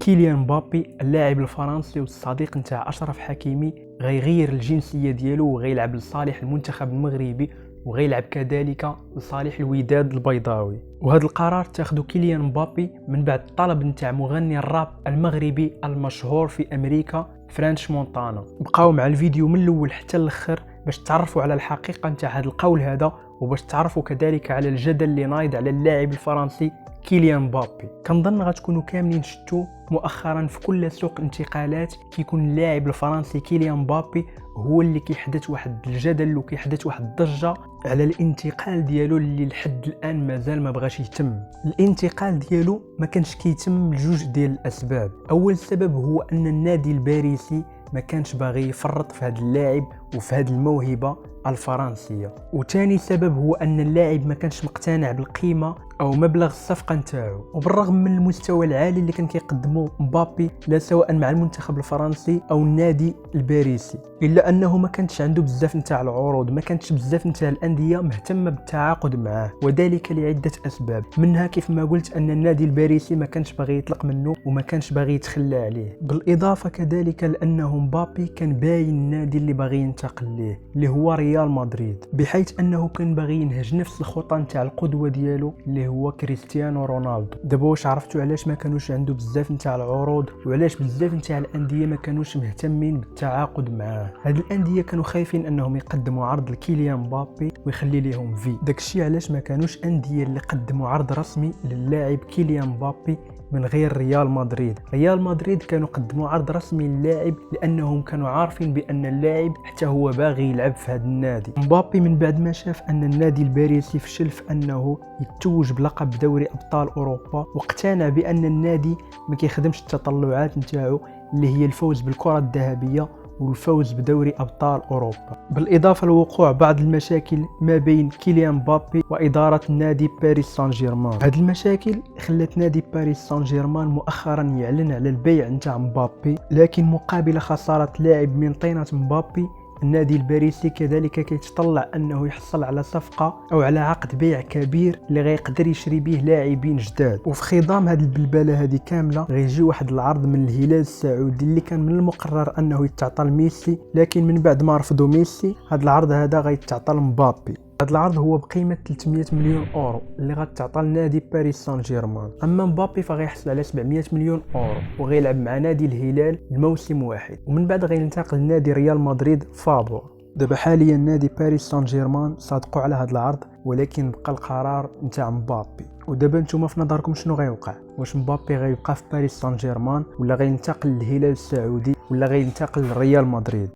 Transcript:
كيليان مبابي اللاعب الفرنسي والصديق نتاع اشرف حكيمي غيغير الجنسيه ديالو وغيلعب لصالح المنتخب المغربي وغيلعب كذلك لصالح الوداد البيضاوي. وهذا القرار اتخذه كيليان مبابي من بعد طلب نتاع مغني الراب المغربي المشهور في امريكا فرانش مونتانا. بقاو مع الفيديو من الاول حتى الاخر باش تعرفوا على الحقيقه نتاع هذا القول هذا، وباش تعرفوا كذلك على الجدل اللي نايض على اللاعب الفرنسي كيليان مبابي. كنظن غتكونوا كاملين شفتوا مؤخرا في كل سوق انتقالات كيكون اللاعب الفرنسي كيليان مبابي هو اللي كيحدث واحد الجدل وكيحدث واحد الضجه على الانتقال ديالو اللي لحد الان مازال ما بغاش يتم. الانتقال ديالو ما كانش كيتم لجوج ديال الاسباب. اول سبب هو ان النادي الباريسي ما كانش باغي يفرط في هذا اللاعب وفي هذه الموهبه الفرنسيه، وثاني سبب هو ان اللاعب ما كانش مقتنع بالقيمه او مبلغ الصفقه نتاعو. وبالرغم من المستوى العالي اللي كان كيقدمه مبابي لا سواء مع المنتخب الفرنسي او النادي الباريسي، الا انه ما كانش عنده بزاف نتاع العروض، ما كانتش بزاف نتاع الانديه مهتمه بالتعاقد معاه، وذلك لعده اسباب. منها كيف ما قلت ان النادي الباريسي ما كانش باغي يطلق منه وما كانش باغي يتخلى عليه، بالاضافه كذلك لانه مبابي كان باين النادي اللي باغي ينتقل ليه اللي هو ريال مدريد، بحيث انه كان باغي ينهج نفس الخطه نتاع القدوه ديالو اللي هو كريستيانو رونالدو. دابا واش عرفتوا علاش ما كانوش عنده بزاف نتاع العروض وعلاش بزاف نتاع الانديه ما كانوش مهتمين بالتعاقد معاه؟ هاد الانديه كانوا خايفين انهم يقدموا عرض لكيليان مبابي ويخلي ليهم في داكشي علاش ما كانوش انديه اللي قدموا عرض رسمي للاعب كيليان مبابي من غير ريال مدريد. ريال مدريد كانوا قدموا عرض رسمي للاعب لانهم كانوا عارفين بان اللاعب حتى هو باغي يلعب في هذا النادي. مبابي من بعد ما شاف ان النادي الباريسي فشل في انه يتوج بلقب دوري ابطال اوروبا، واقتنع بان النادي ما كيخدمش التطلعات نتاعو اللي هي الفوز بالكره الذهبيه والفوز بدوري أبطال أوروبا، بالإضافة لوقوع بعض المشاكل ما بين كيليان مبابي وإدارة نادي باريس سان جيرمان. هذه المشاكل خلت نادي باريس سان جيرمان مؤخرا يعلن على البيع نتاع مبابي، لكن مقابل خسارة لاعب من طينة مبابي النادي الباريسي كذلك كيتطلع انه يحصل على صفقه او على عقد بيع كبير اللي غيقدر يشري به لاعبين جداد. وفي خضام هذه البلبله هذه كامله غيجي واحد العرض من الهلال السعودي اللي كان من المقرر انه يتعطى لميسي، لكن من بعد ما رفضوا ميسي هذا العرض هذا غيتعطى لمبابي. هذا العرض هو بقيمه 300 مليون اورو اللي غتعطى لنادي باريس سان جيرمان. اما مبابي فغيحصل على 700 مليون اورو وغيلعب مع نادي الهلال الموسم واحد، ومن بعد غينتقل لنادي ريال مدريد فابور. دابا حاليا نادي باريس سان جيرمان صادقوا على هذا العرض، ولكن بقى القرار نتاع مبابي. ودابا نتوما في نظركم شنو غيوقع؟ واش مبابي غيبقى في باريس سان جيرمان ولا غينتقل للهلال السعودي ولا غينتقل لريال مدريد؟